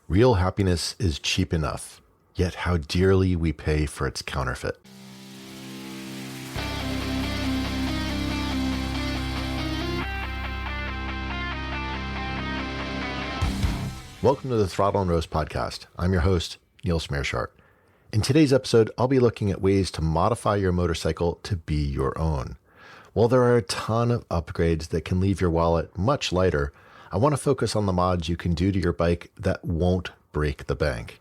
Real happiness is cheap enough, yet how dearly we pay for its counterfeit. Welcome to the Throttle and Roast podcast. I'm your host, Neil Smearsharp. In today's episode, I'll be looking at ways to modify your motorcycle to be your own. While there are a ton of upgrades that can leave your wallet much lighter, I want to focus on the mods you can do to your bike that won't break the bank.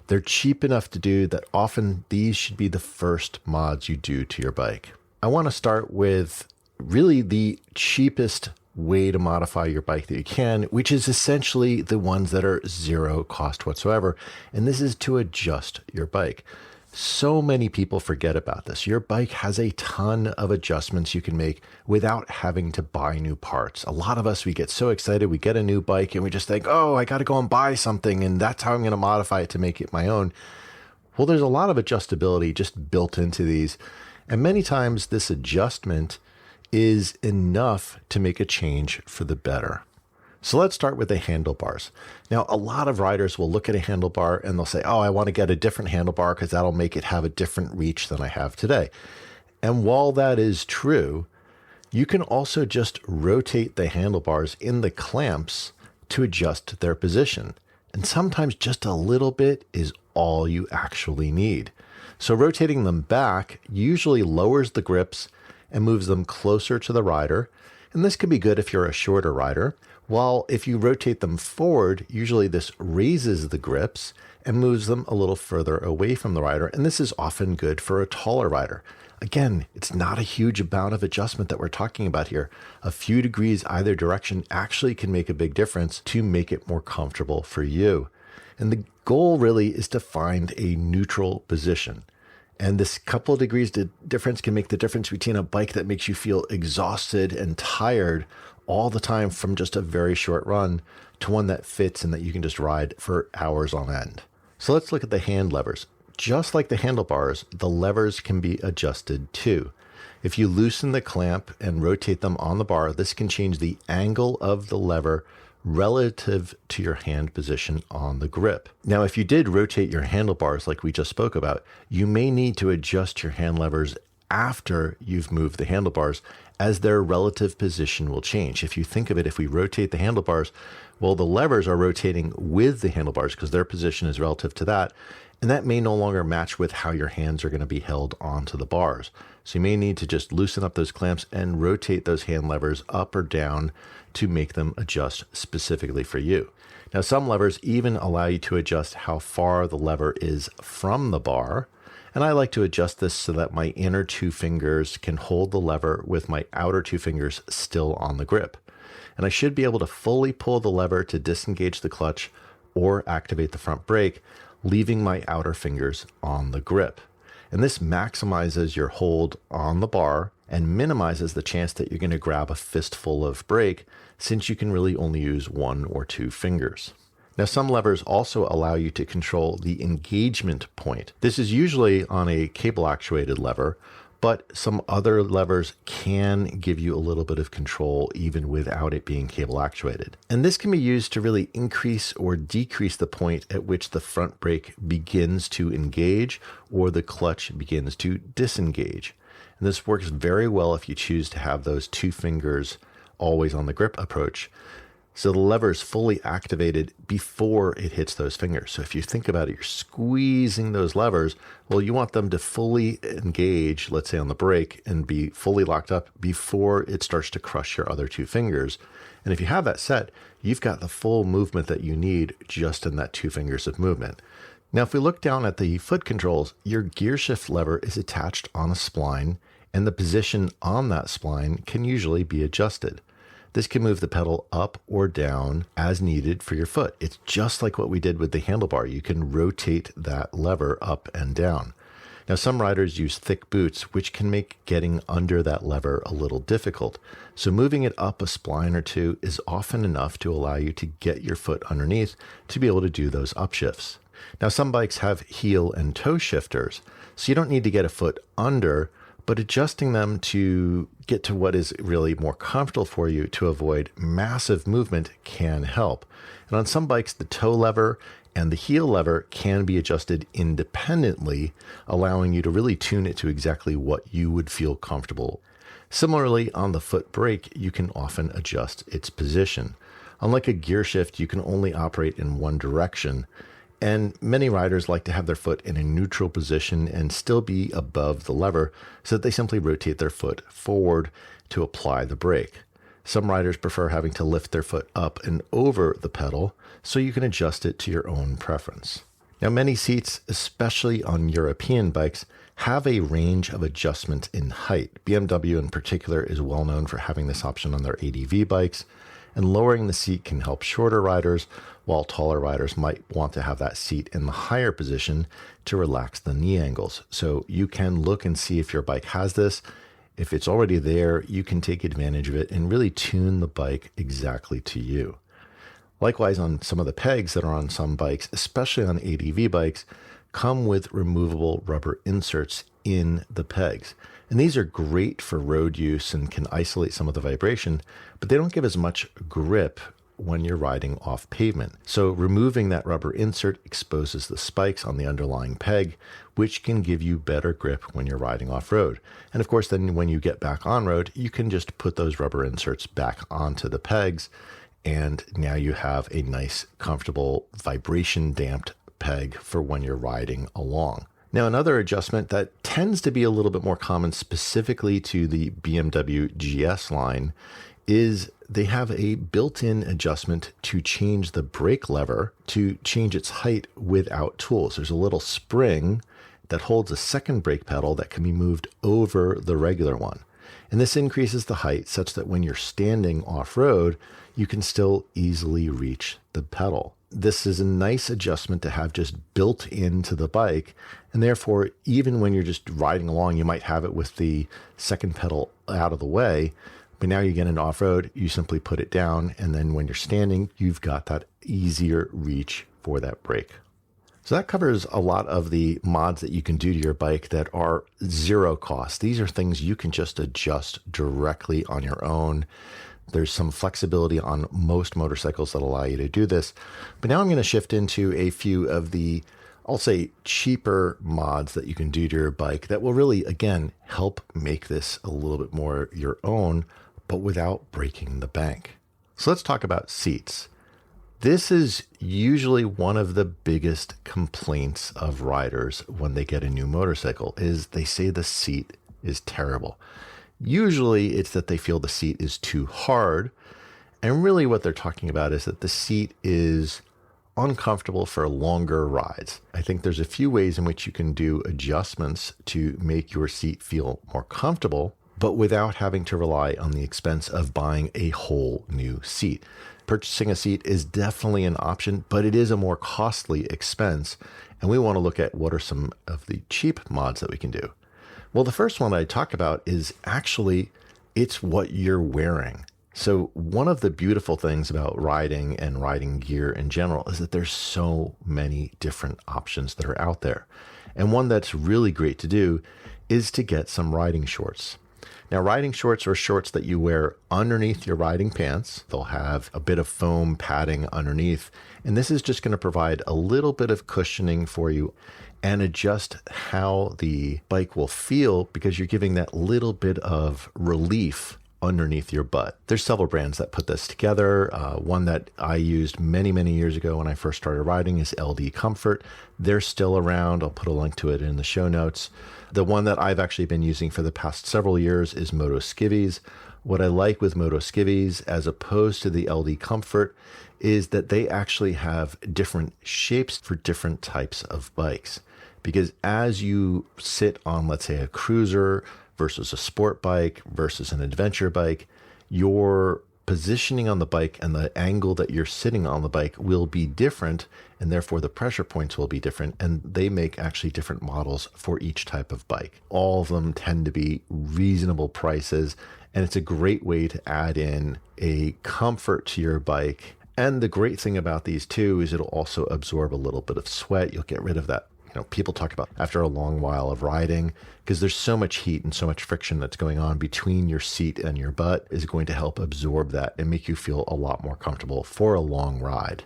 They're cheap enough to do that often these should be the first mods you do to your bike. I want to start with really the cheapest way to modify your bike that you can, which is essentially the ones that are zero cost whatsoever. And this is to adjust your bike. So many people forget about this. Your bike has a ton of adjustments you can make without having to buy new parts. A lot of us, we get so excited, we get a new bike and we just think, oh, I got to go and buy something and that's how I'm going to modify it to make it my own. Well, there's a lot of adjustability just built into these. And many times this adjustment is enough to make a change for the better. So let's start with the handlebars. Now, a lot of riders will look at a handlebar and they'll say, oh, I want to get a different handlebar because that'll make it have a different reach than I have today. And while that is true, you can also just rotate the handlebars in the clamps to adjust their position. And sometimes just a little bit is all you actually need. So rotating them back usually lowers the grips and moves them closer to the rider. And this can be good if you're a shorter rider. While if you rotate them forward, usually this raises the grips and moves them a little further away from the rider. And this is often good for a taller rider. Again, it's not a huge amount of adjustment that we're talking about here. A few degrees either direction actually can make a big difference to make it more comfortable for you. And the goal really is to find a neutral position. And this couple of degrees difference can make the difference between a bike that makes you feel exhausted and tired all the time from just a very short run to one that fits and that you can just ride for hours on end. So let's look at the hand levers. Just like the handlebars, the levers can be adjusted too. If you loosen the clamp and rotate them on the bar, this can change the angle of the lever relative to your hand position on the grip. Now, if you did rotate your handlebars like we just spoke about, you may need to adjust your hand levers after you've moved the handlebars, as their relative position will change. If you think of it, if we rotate the handlebars, well, the levers are rotating with the handlebars because their position is relative to that. And that may no longer match with how your hands are going to be held onto the bars. So you may need to just loosen up those clamps and rotate those hand levers up or down to make them adjust specifically for you. Now, some levers even allow you to adjust how far the lever is from the bar. And I like to adjust this so that my inner two fingers can hold the lever with my outer two fingers still on the grip. And I should be able to fully pull the lever to disengage the clutch or activate the front brake, leaving my outer fingers on the grip. And this maximizes your hold on the bar and minimizes the chance that you're going to grab a fistful of brake, since you can really only use one or two fingers. Now, some levers also allow you to control the engagement point. This is usually on a cable actuated lever, but some other levers can give you a little bit of control even without it being cable actuated. And this can be used to really increase or decrease the point at which the front brake begins to engage or the clutch begins to disengage. And this works very well if you choose to have those two fingers always on the grip approach. So the lever is fully activated before it hits those fingers. So if you think about it, you're squeezing those levers. Well, you want them to fully engage, let's say on the brake, and be fully locked up before it starts to crush your other two fingers. And if you have that set, you've got the full movement that you need just in that two fingers of movement. Now, if we look down at the foot controls, your gear shift lever is attached on a spline, and the position on that spline can usually be adjusted. This can move the pedal up or down as needed for your foot. It's just like what we did with the handlebar. You can rotate that lever up and down. Now, some riders use thick boots, which can make getting under that lever a little difficult. So moving it up a spline or two is often enough to allow you to get your foot underneath to be able to do those upshifts. Now, some bikes have heel and toe shifters, so you don't need to get a foot under, but adjusting them to get to what is really more comfortable for you to avoid massive movement can help. And on some bikes, the toe lever And the heel lever can be adjusted independently, allowing you to really tune it to exactly what you would feel comfortable. Similarly, on the foot brake, you can often adjust its position. Unlike a gear shift, you can only operate in one direction, and many riders like to have their foot in a neutral position and still be above the lever so that they simply rotate their foot forward to apply the brake. Some riders prefer having to lift their foot up and over the pedal, so you can adjust it to your own preference. Now, many seats, especially on European bikes, have a range of adjustment in height. BMW in particular is well known for having this option on their ADV bikes, and lowering the seat can help shorter riders, while taller riders might want to have that seat in the higher position to relax the knee angles. So you can look and see if your bike has this. If it's already there, you can take advantage of it and really tune the bike exactly to you. Likewise, on some of the pegs that are on some bikes, especially on ADV bikes, come with removable rubber inserts in the pegs. And these are great for road use and can isolate some of the vibration, but they don't give as much grip when you're riding off pavement. So removing that rubber insert exposes the spikes on the underlying peg, which can give you better grip when you're riding off road. And of course, then when you get back on road, you can just put those rubber inserts back onto the pegs, and now you have a nice, comfortable, vibration damped peg for when you're riding along. Now, another adjustment that tends to be a little bit more common specifically to the BMW GS line is they have a built-in adjustment to change the brake lever to change its height without tools. There's a little spring that holds a second brake pedal that can be moved over the regular one. And this increases the height such that when you're standing off-road, you can still easily reach the pedal. This is a nice adjustment to have just built into the bike, and therefore, even when you're just riding along, you might have it with the second pedal out of the way, but now you get into off-road, you simply put it down, and then when you're standing, you've got that easier reach for that brake. So that covers a lot of the mods that you can do to your bike that are zero cost. These are things you can just adjust directly on your own. There's some flexibility on most motorcycles that allow you to do this. But now I'm going to shift into a few of the, I'll say, cheaper mods that you can do to your bike that will really, again, help make this a little bit more your own, but without breaking the bank. So let's talk about seats. This is usually one of the biggest complaints of riders when they get a new motorcycle is they say the seat is terrible. Usually it's that they feel the seat is too hard. And really what they're talking about is that the seat is uncomfortable for longer rides. I think there's a few ways in which you can do adjustments to make your seat feel more comfortable, but without having to rely on the expense of buying a whole new seat. Purchasing a seat is definitely an option, but it is a more costly expense. And we want to look at what are some of the cheap mods that we can do. Well, the first one I talk about is actually, it's what you're wearing. So one of the beautiful things about riding and riding gear in general is that there's so many different options that are out there. And one that's really great to do is to get some riding shorts. Now, riding shorts are shorts that you wear underneath your riding pants. They'll have a bit of foam padding underneath, and this is just going to provide a little bit of cushioning for you and adjust how the bike will feel because you're giving that little bit of relief underneath your butt. There's several brands that put this together. One that I used many, many years ago when I first started riding is LD Comfort. They're still around. I'll put a link to it in the show notes. The one that I've actually been using for the past several years is Moto Skivvies. What I like with Moto Skivvies, as opposed to the LD Comfort, is that they actually have different shapes for different types of bikes. Because as you sit on, let's say, a cruiser versus a sport bike versus an adventure bike, your positioning on the bike and the angle that you're sitting on the bike will be different, and therefore the pressure points will be different, and they make actually different models for each type of bike. All of them tend to be reasonable prices, and it's a great way to add in a comfort to your bike. And the great thing about these too is it'll also absorb a little bit of sweat. You'll get rid of that. People talk about after a long while of riding, because there's so much heat and so much friction that's going on between your seat and your butt, is going to help absorb that and make you feel a lot more comfortable for a long ride.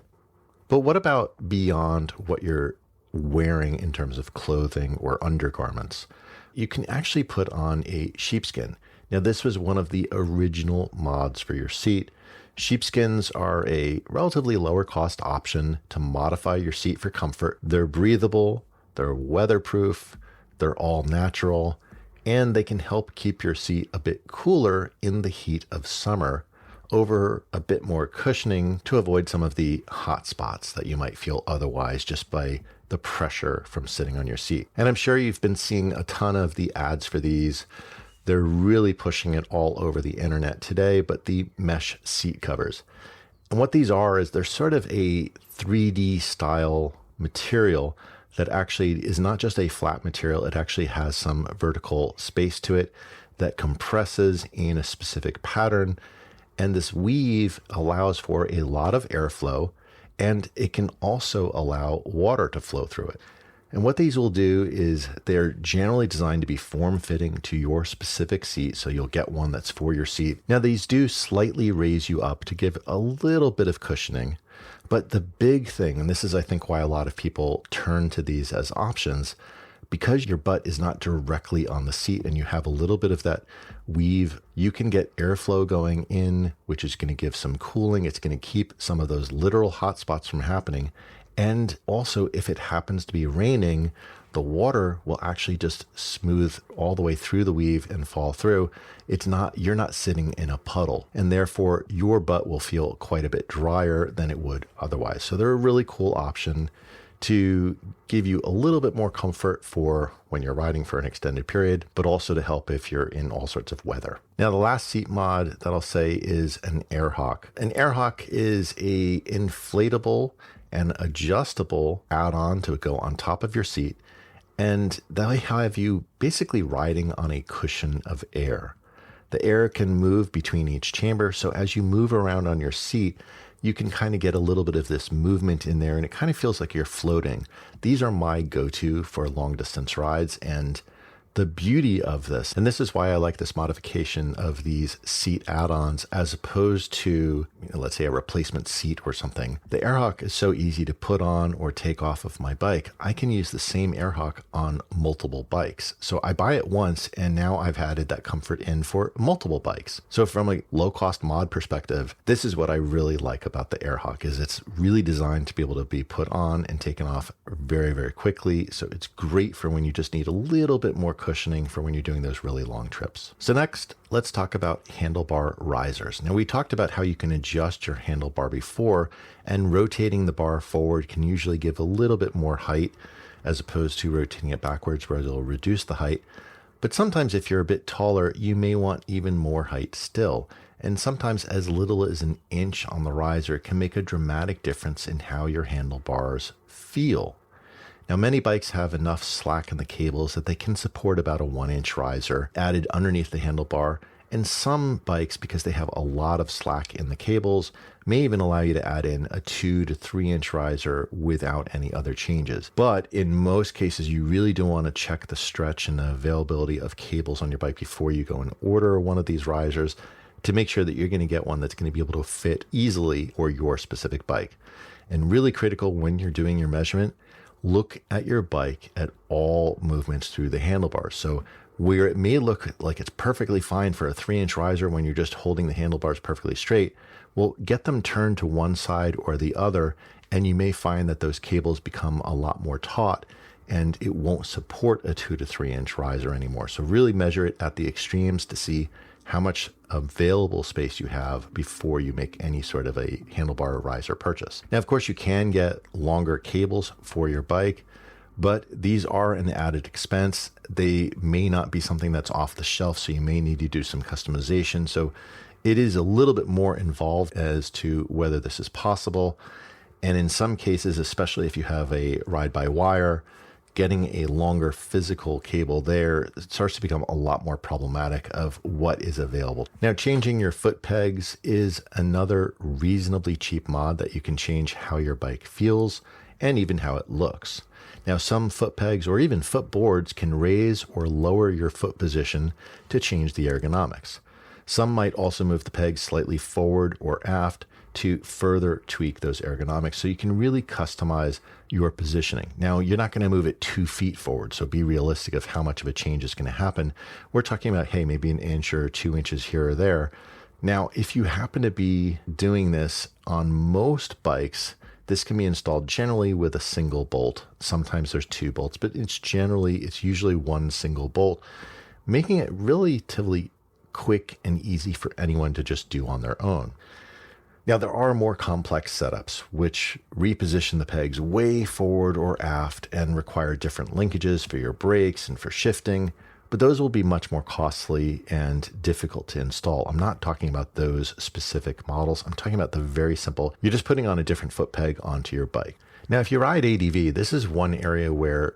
But what about beyond what you're wearing in terms of clothing or undergarments? You can actually put on a sheepskin. Now, this was one of the original mods for your seat. Sheepskins are a relatively lower cost option to modify your seat for comfort. They're breathable, they're weatherproof, they're all natural, and they can help keep your seat a bit cooler in the heat of summer over a bit more cushioning to avoid some of the hot spots that you might feel otherwise just by the pressure from sitting on your seat. And I'm sure you've been seeing a ton of the ads for these. They're really pushing it all over the internet today, but the mesh seat covers. And what these are is they're sort of a 3D style material that actually is not just a flat material. It actually has some vertical space to it that compresses in a specific pattern. And this weave allows for a lot of airflow, and it can also allow water to flow through it. And what these will do is they're generally designed to be form-fitting to your specific seat, so you'll get one that's for your seat. Now, these do slightly raise you up to give a little bit of cushioning, but the big thing, and this is I think why a lot of people turn to these as options, because your butt is not directly on the seat and you have a little bit of that weave, you can get airflow going in, which is going to give some cooling. It's going to keep some of those literal hot spots from happening. And also, if it happens to be raining, the water will actually just smooth all the way through the weave and fall through. You're not sitting in a puddle, and therefore your butt will feel quite a bit drier than it would otherwise. So they're a really cool option to give you a little bit more comfort for when you're riding for an extended period, but also to help if you're in all sorts of weather. Now, the last seat mod that I'll say is an air hawk. An air hawk is a inflatable and adjustable add-on to go on top of your seat, and they have you basically riding on a cushion of air. The air can move between each chamber, so as you move around on your seat, you can kind of get a little bit of this movement in there, and it kind of feels like you're floating. These are my go-to for long distance rides, and the beauty of this, and this is why I like this modification of these seat add-ons as opposed to, let's say, a replacement seat or something. The AirHawk is so easy to put on or take off of my bike. I can use the same AirHawk on multiple bikes. So I buy it once, and now I've added that comfort in for multiple bikes. So from a low-cost mod perspective, this is what I really like about the AirHawk, is it's really designed to be able to be put on and taken off very, very quickly. So it's great for when you just need a little bit more cushioning for when you're doing those really long trips. So next, let's talk about handlebar risers. Now, we talked about how you can adjust your handlebar before, and rotating the bar forward can usually give a little bit more height as opposed to rotating it backwards, where it'll reduce the height. But sometimes if you're a bit taller, you may want even more height still. And sometimes as little as an inch on the riser can make a dramatic difference in how your handlebars feel. Now, many bikes have enough slack in the cables that they can support about a 1-inch riser added underneath the handlebar, and some bikes, because they have a lot of slack in the cables, may even allow you to add in a 2 to 3-inch riser without any other changes. But in most cases, you really do want to check the stretch and the availability of cables on your bike before you go and order one of these risers to make sure that you're going to get one that's going to be able to fit easily for your specific bike. And really critical when you're doing your measurement, look at your bike at all movements through the handlebars. So where it may look like it's perfectly fine for a 3-inch riser when you're just holding the handlebars perfectly straight, well, get them turned to one side or the other, and you may find that those cables become a lot more taut and it won't support a 2 to 3-inch riser anymore. So really measure it at the extremes to see how much available space you have before you make any sort of a handlebar riser purchase. Now, of course, you can get longer cables for your bike, but these are an added expense. They may not be something that's off the shelf, so you may need to do some customization. So it is a little bit more involved as to whether this is possible. And in some cases, especially if you have a ride-by-wire, getting a longer physical cable there, it starts to become a lot more problematic of what is available. Now, changing your foot pegs is another reasonably cheap mod that you can change how your bike feels and even how it looks. Now, some foot pegs or even foot boards can raise or lower your foot position to change the ergonomics. Some might also move the pegs slightly forward or aft to further tweak those ergonomics. So you can really customize your positioning. Now, you're not going to move it 2 feet forward, so be realistic of how much of a change is going to happen. We're talking about, hey, maybe 1 inch or 2 inches here or there. Now, if you happen to be doing this on most bikes, this can be installed generally with a single bolt. Sometimes there's 2 bolts, but it's usually 1 single bolt, making it relatively quick and easy for anyone to just do on their own. Now, there are more complex setups which reposition the pegs way forward or aft and require different linkages for your brakes and for shifting, but those will be much more costly and difficult to install. I'm not talking about those specific models. I'm talking about the very simple, you're just putting on a different foot peg onto your bike. Now, if you ride ADV, this is one area where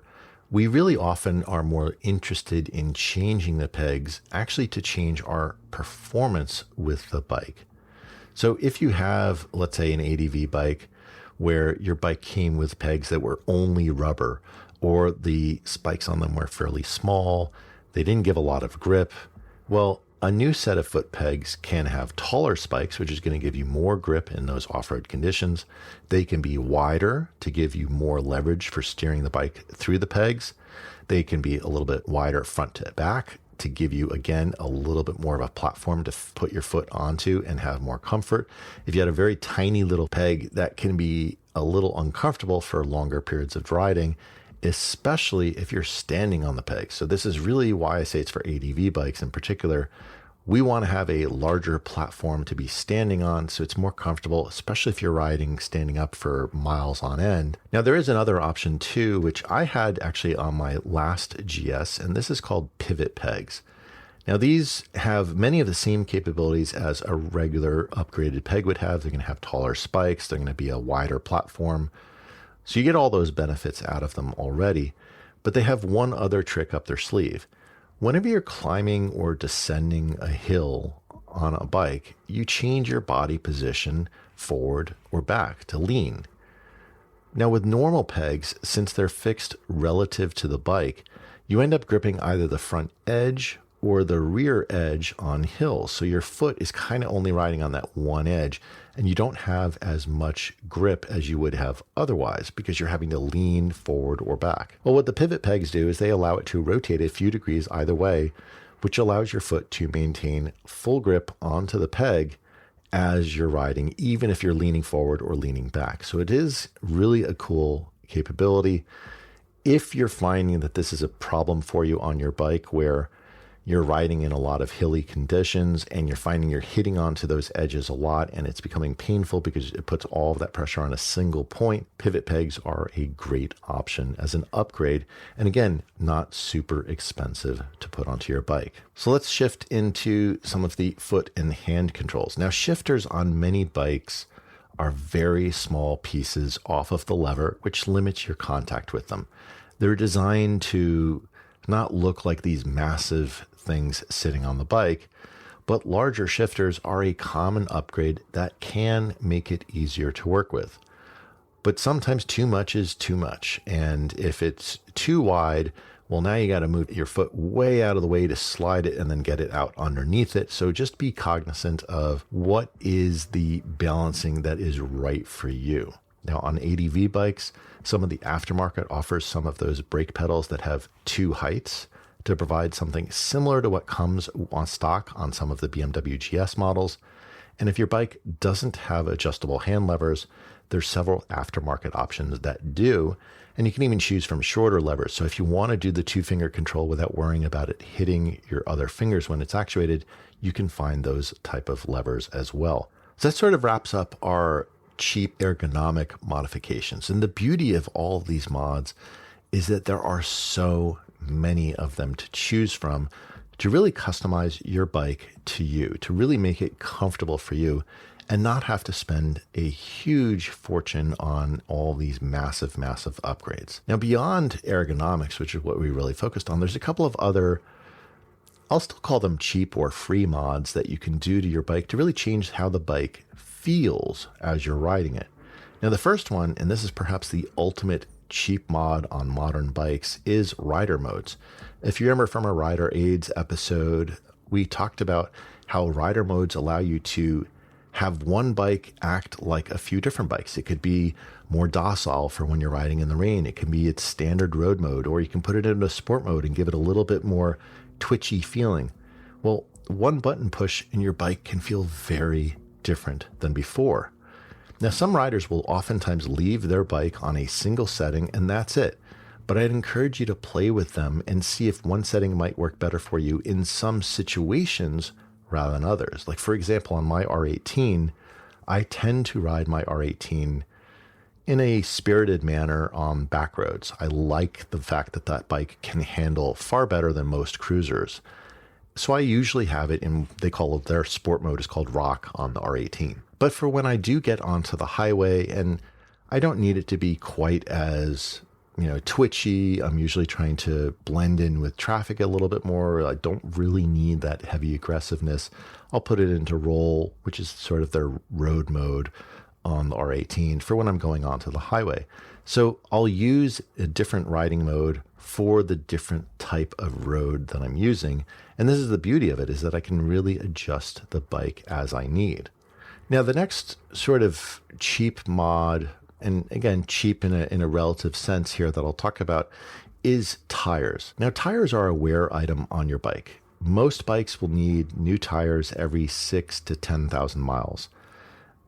we really often are more interested in changing the pegs, actually to change our performance with the bike. So if you have, let's say, an ADV bike where your bike came with pegs that were only rubber, or the spikes on them were fairly small, they didn't give a lot of grip, well, a new set of foot pegs can have taller spikes, which is going to give you more grip in those off-road conditions. They can be wider to give you more leverage for steering the bike through the pegs. They can be a little bit wider front to back to give you, again, a little bit more of a platform to put your foot onto and have more comfort. If you had a very tiny little peg, that can be a little uncomfortable for longer periods of riding, especially if you're standing on the peg. So this is really why I say it's for ADV bikes in particular. We want to have a larger platform to be standing on so it's more comfortable, especially if you're riding standing up for miles on end. Now, there is another option too, which I had actually on my last GS, and this is called pivot pegs. Now, these have many of the same capabilities as a regular upgraded peg would have. They're going to have taller spikes. They're going to be a wider platform. So you get all those benefits out of them already, but they have one other trick up their sleeve. Whenever you're climbing or descending a hill on a bike, you change your body position forward or back to lean. Now, with normal pegs, since they're fixed relative to the bike, you end up gripping either the front edge or the rear edge on hills. So your foot is kind of only riding on that one edge, and you don't have as much grip as you would have otherwise because you're having to lean forward or back. Well, what the pivot pegs do is they allow it to rotate a few degrees either way, which allows your foot to maintain full grip onto the peg as you're riding, even if you're leaning forward or leaning back. So it is really a cool capability. If you're finding that this is a problem for you on your bike where you're riding in a lot of hilly conditions and you're finding you're hitting onto those edges a lot and it's becoming painful because it puts all of that pressure on a single point, pivot pegs are a great option as an upgrade. And again, not super expensive to put onto your bike. So let's shift into some of the foot and hand controls. Now, shifters on many bikes are very small pieces off of the lever, which limits your contact with them. They're designed to not look like these massive things sitting on the bike, but larger shifters are a common upgrade that can make it easier to work with. But sometimes too much is too much. And if it's too wide, well, now you got to move your foot way out of the way to slide it and then get it out underneath it. So just be cognizant of what is the balancing that is right for you. Now, on ADV bikes, some of the aftermarket offers some of those brake pedals that have 2 heights to provide something similar to what comes on stock on some of the BMW GS models. And if your bike doesn't have adjustable hand levers, there's several aftermarket options that do. And you can even choose from shorter levers. So if you want to do the 2-finger control without worrying about it hitting your other fingers when it's actuated, you can find those type of levers as well. So that sort of wraps up our cheap ergonomic modifications. And the beauty of all of these mods is that there are so many of them to choose from to really customize your bike to you, to really make it comfortable for you and not have to spend a huge fortune on all these massive upgrades. Now, beyond ergonomics, which is what we really focused on, there's a couple of other, I'll still call them cheap or free mods that you can do to your bike to really change how the bike feels as you're riding it. Now, the first one, and this is perhaps the ultimate cheap mod on modern bikes, is rider modes. If you remember from our Rider Aids episode, we talked about how rider modes allow you to have one bike act like a few different bikes. It could be more docile for when you're riding in the rain. It can be its standard road mode, or you can put it into sport mode and give it a little bit more twitchy feeling. Well, one button push and your bike can feel very different than before. Now, some riders will oftentimes leave their bike on a single setting and that's it. But I'd encourage you to play with them and see if one setting might work better for you in some situations rather than others. Like, for example, on my R18, I tend to ride my R18 in a spirited manner on back roads. I like the fact that that bike can handle far better than most cruisers. So I usually have it in, they call it, their sport mode is called rock on the R18. But for when I do get onto the highway and I don't need it to be quite as twitchy. I'm usually trying to blend in with traffic a little bit more. I don't really need that heavy aggressiveness. I'll put it into roll, which is sort of their road mode on the R18 for when I'm going onto the highway. So I'll use a different riding mode for the different type of road that I'm using. And this is the beauty of it, is that I can really adjust the bike as I need. Now, the next sort of cheap mod, and again, cheap in a relative sense here that I'll talk about, is tires. Now, tires are a wear item on your bike. Most bikes will need new tires every 6,000 to 10,000 miles.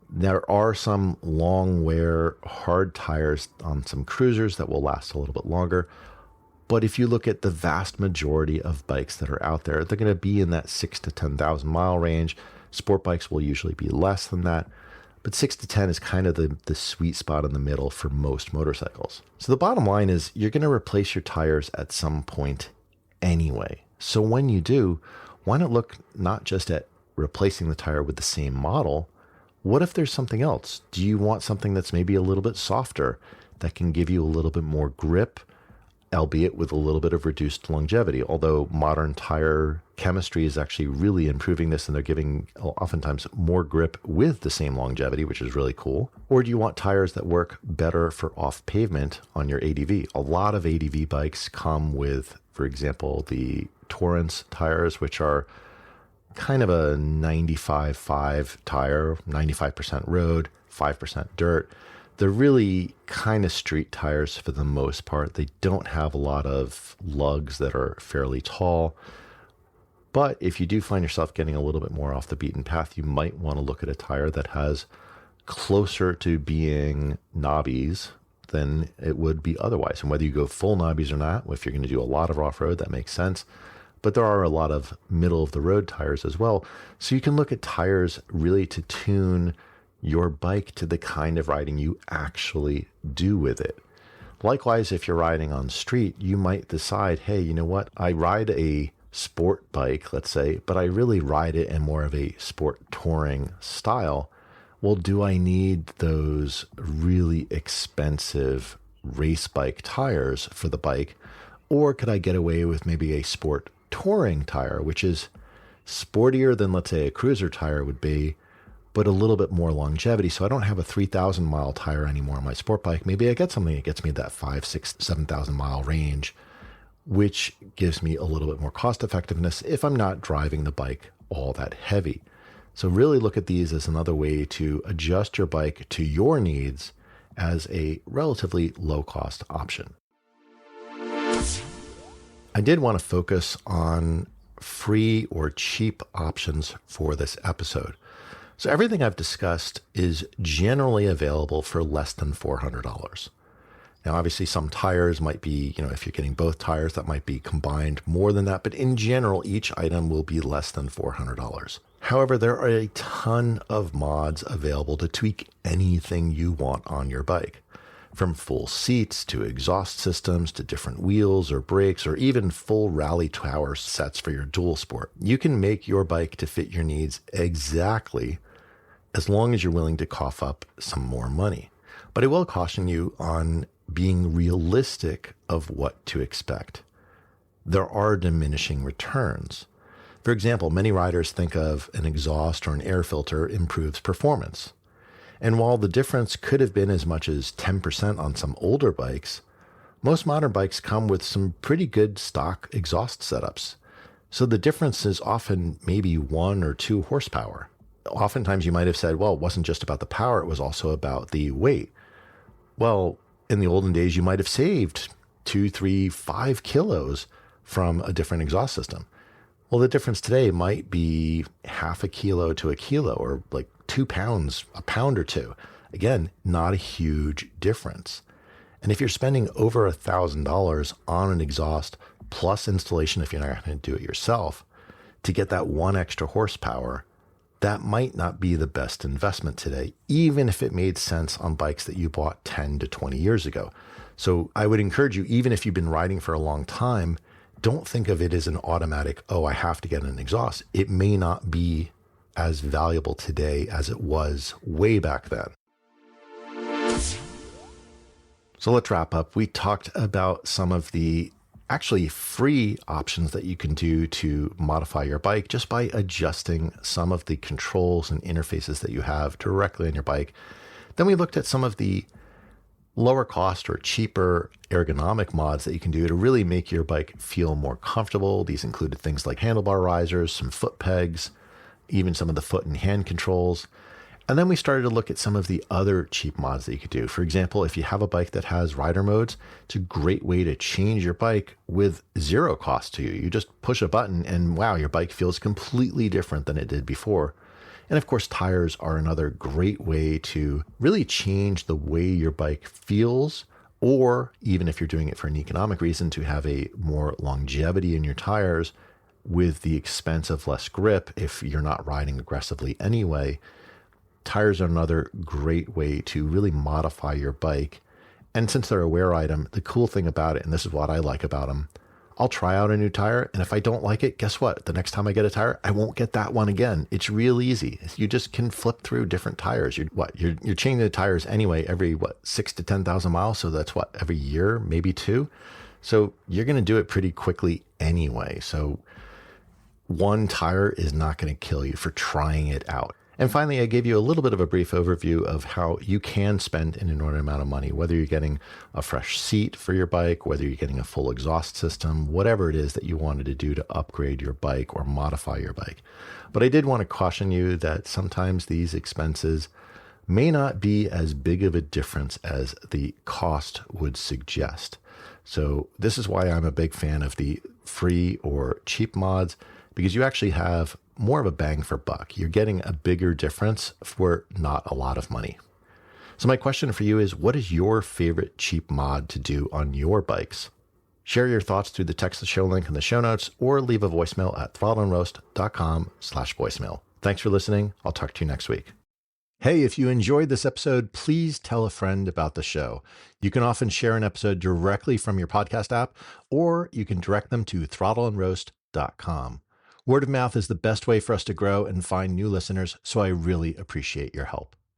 There are some long wear, hard tires on some cruisers that will last a little bit longer. But if you look at the vast majority of bikes that are out there, they're going to be in that 6,000 to 10,000 mile range. Sport bikes will usually be less than that. But 6 to 10 is kind of the sweet spot in the middle for most motorcycles. So the bottom line is you're going to replace your tires at some point anyway. So when you do, why not look not just at replacing the tire with the same model? What if there's something else? Do you want something that's maybe a little bit softer that can give you a little bit more grip, albeit with a little bit of reduced longevity? Although modern tire chemistry is actually really improving this, and they're giving oftentimes more grip with the same longevity, which is really cool. Or do you want tires that work better for off pavement on your ADV? A lot of ADV bikes come with, for example, the Torrance tires, which are kind of a 95-5 tire, 95% road, 5% dirt. They're really kind of street tires for the most part. They don't have a lot of lugs that are fairly tall. But if you do find yourself getting a little bit more off the beaten path, you might want to look at a tire that has closer to being knobbies than it would be otherwise. And whether you go full knobbies or not, if you're going to do a lot of off-road, that makes sense. But there are a lot of middle-of-the-road tires as well. So you can look at tires really to tune your bike to the kind of riding you actually do with it. Likewise, if you're riding on street, you might decide, hey, you know what? I ride a sport bike, let's say, but I really ride it in more of a sport touring style. Well, do I need those really expensive race bike tires for the bike? Or could I get away with maybe a sport touring tire, which is sportier than, let's say, a cruiser tire would be, but a little bit more longevity. So I don't have a 3,000 mile tire anymore on my sport bike. Maybe I get something that gets me that 5, 6, 7,000 mile range, which gives me a little bit more cost effectiveness if I'm not driving the bike all that heavy. So really look at these as another way to adjust your bike to your needs as a relatively low cost option. I did want to focus on free or cheap options for this episode. So everything I've discussed is generally available for less than $400. Now, obviously, some tires might be, if you're getting both tires, that might be combined more than that. But in general, each item will be less than $400. However, there are a ton of mods available to tweak anything you want on your bike. From full seats to exhaust systems to different wheels or brakes or even full rally tower sets for your dual sport. You can make your bike to fit your needs exactly as long as you're willing to cough up some more money. But I will caution you on being realistic of what to expect. There are diminishing returns. For example, many riders think of an exhaust or an air filter improves performance. And while the difference could have been as much as 10% on some older bikes, most modern bikes come with some pretty good stock exhaust setups. So the difference is often maybe 1 or 2 horsepower. Oftentimes you might have said, well, it wasn't just about the power, it was also about the weight. Well, in the olden days, you might have saved 2, 3, 5 kilos from a different exhaust system. Well, the difference today might be half a kilo to a kilo, or like 2 pounds, a pound or two. Again, not a huge difference. And if you're spending over $1,000 on an exhaust plus installation, if you're not going to do it yourself, to get that 1 extra horsepower, that might not be the best investment today, even if it made sense on bikes that you bought 10 to 20 years ago. So I would encourage you, even if you've been riding for a long time, don't think of it as an automatic, oh, I have to get an exhaust. It may not be as valuable today as it was way back then. So let's wrap up. We talked about some of the actually free options that you can do to modify your bike just by adjusting some of the controls and interfaces that you have directly on your bike. Then we looked at some of the lower cost or cheaper ergonomic mods that you can do to really make your bike feel more comfortable. These included things like handlebar risers, some foot pegs, even some of the foot and hand controls. And then we started to look at some of the other cheap mods that you could do. For example, if you have a bike that has rider modes, it's a great way to change your bike with zero cost to you. You just push a button and wow, your bike feels completely different than it did before. And of course, tires are another great way to really change the way your bike feels, or even if you're doing it for an economic reason, to have a more longevity in your tires with the expense of less grip if you're not riding aggressively anyway. Tires are another great way to really modify your bike. And since they're a wear item, the cool thing about it, and this is what I like about them, I'll try out a new tire, and if I don't like it, guess what? The next time I get a tire, I won't get that one again. It's real easy. You just can flip through different tires. You're changing the tires anyway every 6 to 10,000 miles. So that's every year, maybe 2. So you're going to do it pretty quickly anyway. So one tire is not going to kill you for trying it out. And finally, I gave you a little bit of a brief overview of how you can spend an inordinate amount of money, whether you're getting a fresh seat for your bike, whether you're getting a full exhaust system, whatever it is that you wanted to do to upgrade your bike or modify your bike. But I did want to caution you that sometimes these expenses may not be as big of a difference as the cost would suggest. So this is why I'm a big fan of the free or cheap mods, because you actually have more of a bang for buck. You're getting a bigger difference for not a lot of money. So my question for you is, what is your favorite cheap mod to do on your bikes? Share your thoughts through the text to show link in the show notes, or leave a voicemail at throttleandroast.com/voicemail. Thanks for listening. I'll talk to you next week. Hey, if you enjoyed this episode, please tell a friend about the show. You can often share an episode directly from your podcast app, or you can direct them to throttleandroast.com. Word of mouth is the best way for us to grow and find new listeners, so I really appreciate your help.